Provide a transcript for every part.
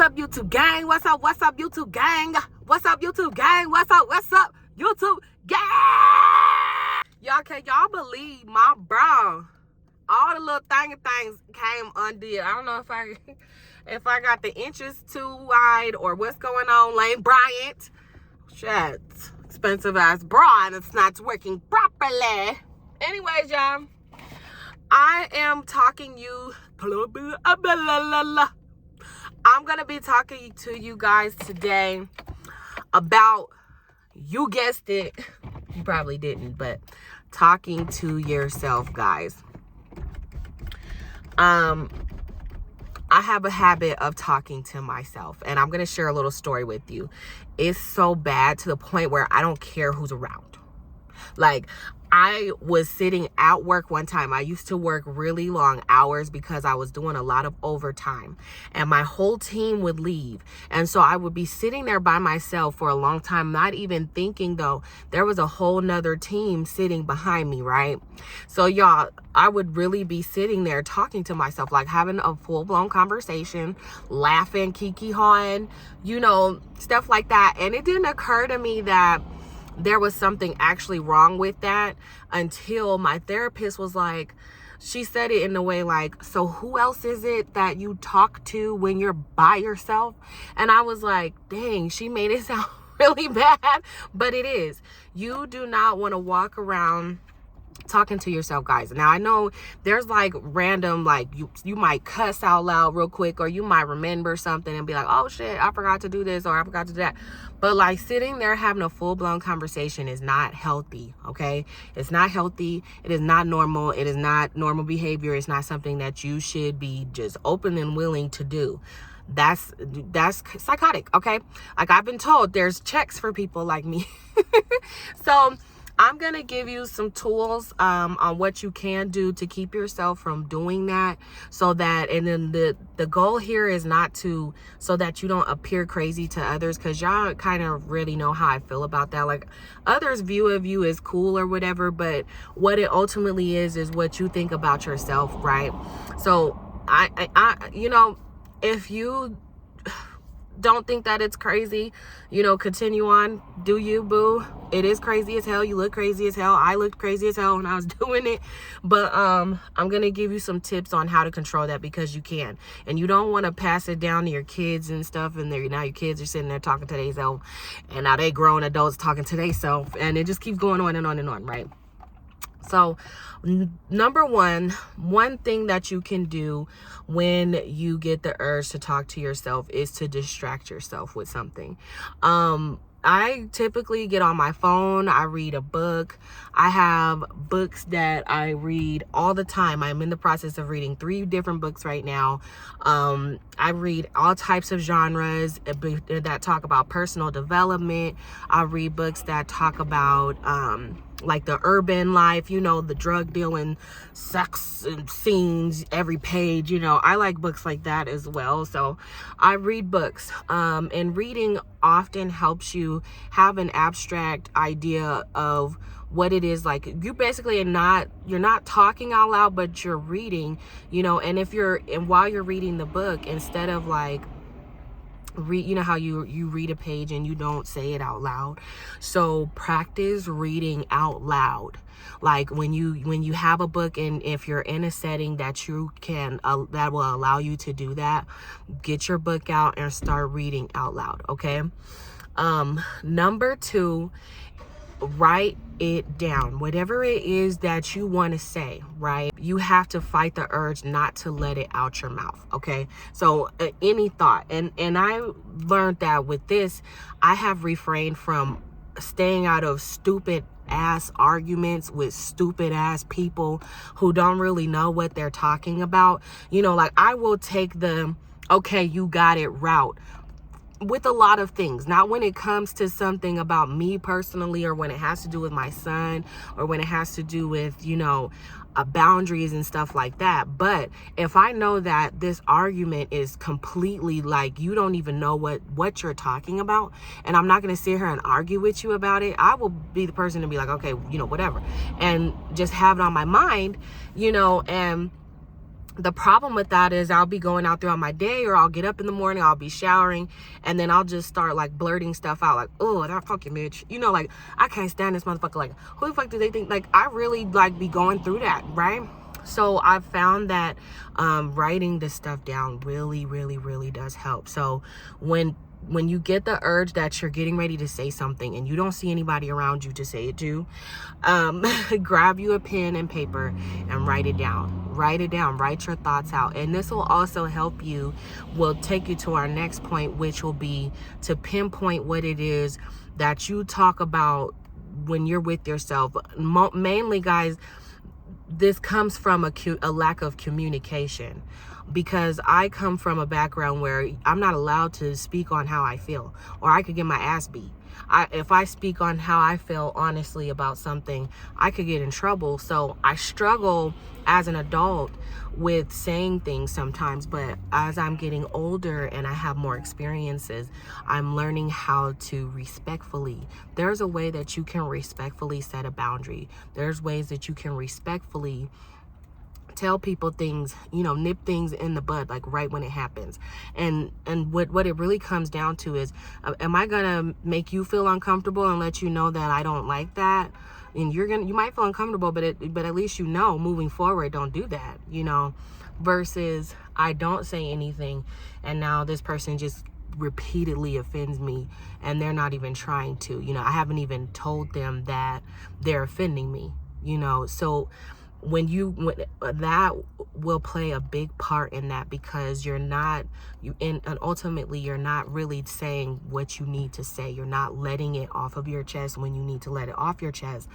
up, YouTube gang? What's up, YouTube gang? What's up, YouTube gang? What's up, YouTube gang? Y'all, can y'all believe my bro? All the little things came undid. I don't know if I got the inches too wide or what's going on. Lane Bryant. Shit. Expensive ass bra and it's not working properly. Anyways, y'all. I am talking you. I'm going to be talking to you guys today about, you guessed it. You probably didn't, but talking to yourself, guys. I have a habit of talking to myself, and I'm going to share a little story with you. It's so bad to the point where I don't care who's around. Like, I was sitting at work one time. I used to work really long hours because I was doing a lot of overtime, and my whole team would leave. And so I would be sitting there by myself for a long time, not even thinking though there was a whole nother team sitting behind me, right? So y'all, I would really be sitting there talking to myself, like having a full-blown conversation, laughing, kiki-hawing, you know, stuff like that. And it didn't occur to me that there was something actually wrong with that until my therapist was like, she said it in a way like, so who else is it that you talk to when you're by yourself? And I was like, dang, she made it sound really bad, but it is. You do not want to walk around talking to yourself, guys. Now I know there's like random, like you might cuss out loud real quick, or you might remember something and be like, oh shit, I forgot to do this or I forgot to do that. But like sitting there having a full-blown conversation is not healthy. Okay, it's not healthy. It is not normal. It is not normal behavior. It's not something that you should be just open and willing to do. That's psychotic. Okay, like I've been told there's checks for people like me. So I'm going to give you some tools on what you can do to keep yourself from doing that, so that, and then the goal here is not to, so that you don't appear crazy to others, because y'all kind of really know how I feel about that. Like, others' view of you is cool or whatever, but what it ultimately is what you think about yourself, right? So I you know, if you don't think that it's crazy, you know, continue on. Do you, boo? It is crazy as hell. You look crazy as hell. I looked crazy as hell when I was doing it. But I'm gonna give you some tips on how to control that, because you can. And you don't want to pass it down to your kids and stuff, and now your kids are sitting there talking to themselves, and now they grown adults talking to themselves, and it just keeps going on and on and on, right? So number one thing that you can do when you get the urge to talk to yourself is to distract yourself with something. I typically get on my phone. I read a book. I have books that I read all the time. I'm in the process of reading 3 different books right now. I read all types of genres that talk about personal development. I read books that talk about like the urban life, you know, the drug dealing, sex and scenes, every page, you know. I like books like that as well. So I read books, and reading often helps you have an abstract idea of what it is. Like, you basically you're not talking out loud, but you're reading, you know. And while you're reading the book, instead of like, you know how you read a page and you don't say it out loud, so practice reading out loud. Like when you have a book, and if you're in a setting that you can that will allow you to do that, get your book out and start reading out loud. Okay. Number 2, write it down. Whatever it is that you want to say, right? You have to fight the urge not to let it out your mouth. Okay. So any thought, and I learned that with this, I have refrained from staying out of stupid ass arguments with stupid ass people who don't really know what they're talking about. You know, like, I will take the okay, you got it route with a lot of things. Not when it comes to something about me personally, or when it has to do with my son, or when it has to do with, you know, boundaries and stuff like that. But if I know that this argument is completely like, you don't even know what you're talking about, and I'm not going to sit here and argue with you about it, I will be the person to be like, okay, you know, whatever, and just have it on my mind, you know. And The problem with that is I'll be going out throughout my day, or I'll get up in the morning, I'll be showering, and then I'll just start like blurting stuff out like, oh, that fucking bitch. You know, like, I can't stand this motherfucker. Like, who the fuck do they think? Like, I really like be going through that, right? So I've found that writing this stuff down really, really, really does help. So when you get the urge that you're getting ready to say something and you don't see anybody around you to say it to, grab you a pen and paper and write it down. Write it down. Write your thoughts out. And this will also help you, will take you to our next point, which will be to pinpoint what it is that you talk about when you're with yourself. Mainly, guys, this comes from a lack of communication, because I come from a background where I'm not allowed to speak on how I feel, or I could get my ass beat. If I speak on how I feel honestly about something, I could get in trouble. So I struggle as an adult with saying things sometimes, but as I'm getting older and I have more experiences, I'm learning how to respectfully. There's a way that you can respectfully set a boundary. There's ways that you can respectfully tell people things, you know, nip things in the bud, like right when it happens. And what it really comes down to is, am I gonna make you feel uncomfortable and let you know that I don't like that? And you might feel uncomfortable, but at least you know moving forward, don't do that, you know, versus I don't say anything and now this person just repeatedly offends me and they're not even trying to, you know, I haven't even told them that they're offending me, you know. So that will play a big part in that, because and ultimately you're not really saying what you need to say. You're not letting it off of your chest when you need to let it off your chest.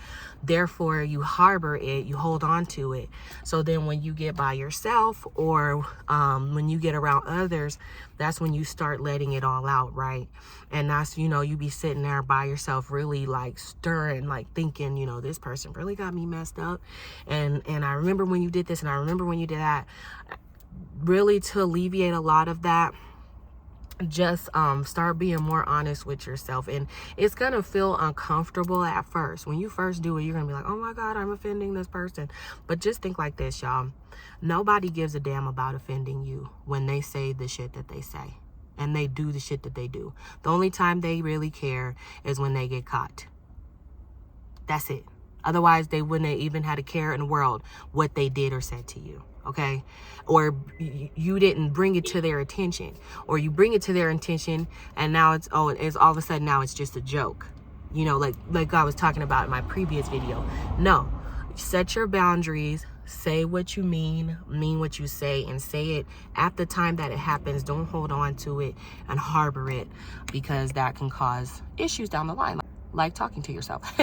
Therefore, you harbor it, you hold on to it. So then when you get by yourself, or when you get around others, that's when you start letting it all out, right? And that's, you know, you be sitting there by yourself really like stirring, like thinking, you know, this person really got me messed up. And I remember when you did this, and I remember when you did that. Really, to alleviate a lot of that, just start being more honest with yourself. And it's gonna feel uncomfortable at first. When you first do it, you're gonna be like, oh my God, I'm offending this person. But just think like this, y'all. Nobody gives a damn about offending you when they say the shit that they say and they do the shit that they do. The only time they really care is when they get caught. That's it. Otherwise, they wouldn't have even had a care in the world what they did or said to you, okay? Or you didn't bring it to their attention, or you bring it to their attention and now it's all of a sudden now it's just a joke. You know, like I was talking about in my previous video. No, set your boundaries, say what you mean what you say, and say it at the time that it happens. Don't hold on to it and harbor it, because that can cause issues down the line, like talking to yourself.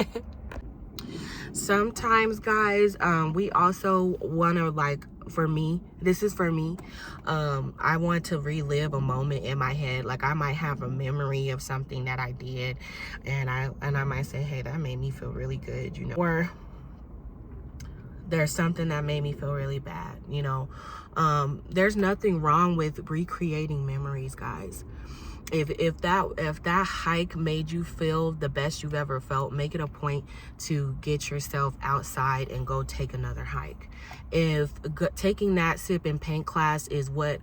Sometimes, guys, we also want to, like, for me, this is for me, I want to relive a moment in my head. Like, I might have a memory of something that I did, and I might say, hey, that made me feel really good, you know, or there's something that made me feel really bad, you know. There's nothing wrong with recreating memories, guys. If that hike made you feel the best you've ever felt, make it a point to get yourself outside and go take another hike. If taking that sip and paint class is what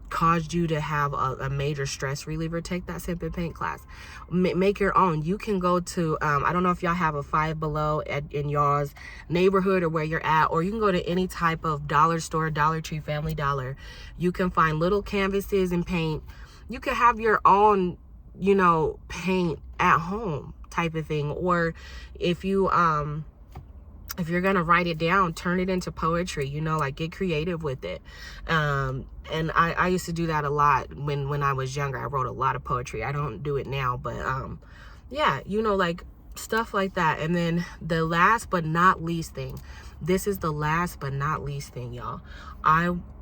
caused you to have a major stress reliever, take that sip and paint class. Make your own. You can go to I don't know if y'all have a Five Below in y'all's neighborhood or where you're at, or you can go to any type of dollar store, Dollar Tree, Family Dollar. You can find little canvases and paint. You can have your own, you know, paint at home type of thing. Or if you're gonna write it down, turn it into poetry, you know, like get creative with it. And I used to do that a lot when I was younger. I wrote a lot of poetry. I don't do it now, but yeah, you know, like stuff like that. And then the last but not least thing, this is the last but not least thing, y'all.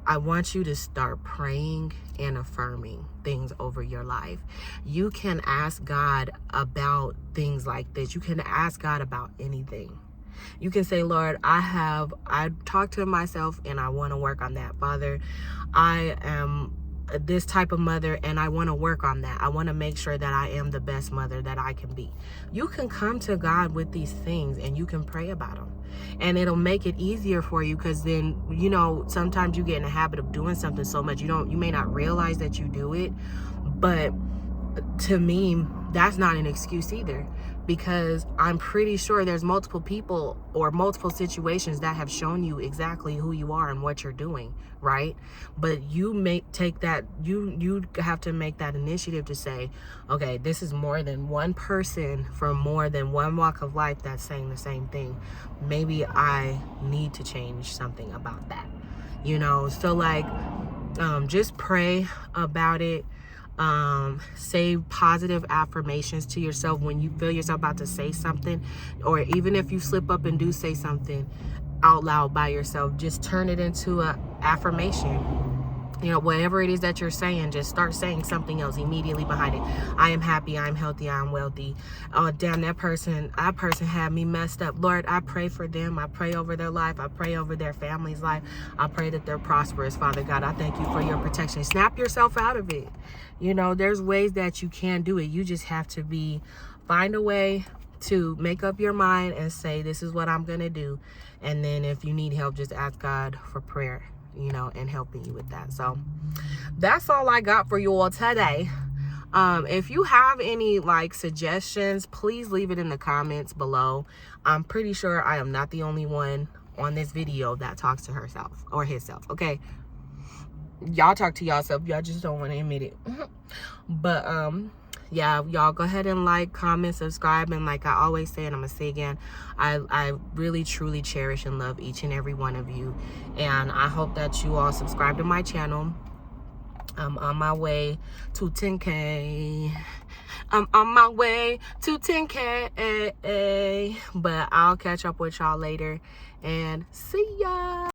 I want you to start praying and affirming things over your life. You can ask God about things like this. You can ask God about anything. You can say, Lord, I talked to myself and I want to work on that. Father, I am this type of mother, and I want to work on that. I want to make sure that I am the best mother that I can be. You can come to God with these things and you can pray about them, and it'll make it easier for you, because then, you know, sometimes you get in the habit of doing something so much you may not realize that you do it. But to me, that's not an excuse either, because I'm pretty sure there's multiple people or multiple situations that have shown you exactly who you are and what you're doing, right? But you you have to make that initiative to say, okay, this is more than one person from more than one walk of life that's saying the same thing. Maybe I need to change something about that, you know? So like, just pray about it. Say positive affirmations to yourself when you feel yourself about to say something, or even if you slip up and do say something out loud by yourself, just turn it into a affirmation. You know, whatever it is that you're saying, just start saying something else immediately behind it. I am happy, I'm healthy, I'm wealthy. Oh, damn, that person had me messed up. Lord, I pray for them. I pray over their life. I pray over their family's life. I pray that they're prosperous, Father God. I thank you for your protection. Snap yourself out of it. You know, there's ways that you can do it. You just have to find a way to make up your mind and say, this is what I'm going to do. And then if you need help, just ask God for prayer, you know, and helping you with that. So that's all I got for you all today. If you have any like suggestions, please leave it in the comments below. I'm pretty sure I am not the only one on this video that talks to herself or himself. Okay, y'all talk to yourself, y'all just don't want to admit it. But yeah, y'all go ahead and like, comment, subscribe, and like I always say, and I'm gonna say again, I really truly cherish and love each and every one of you, and I hope that you all subscribe to my channel. I'm on my way to 10K. I'm on my way to 10K. But I'll catch up with y'all later, and see ya.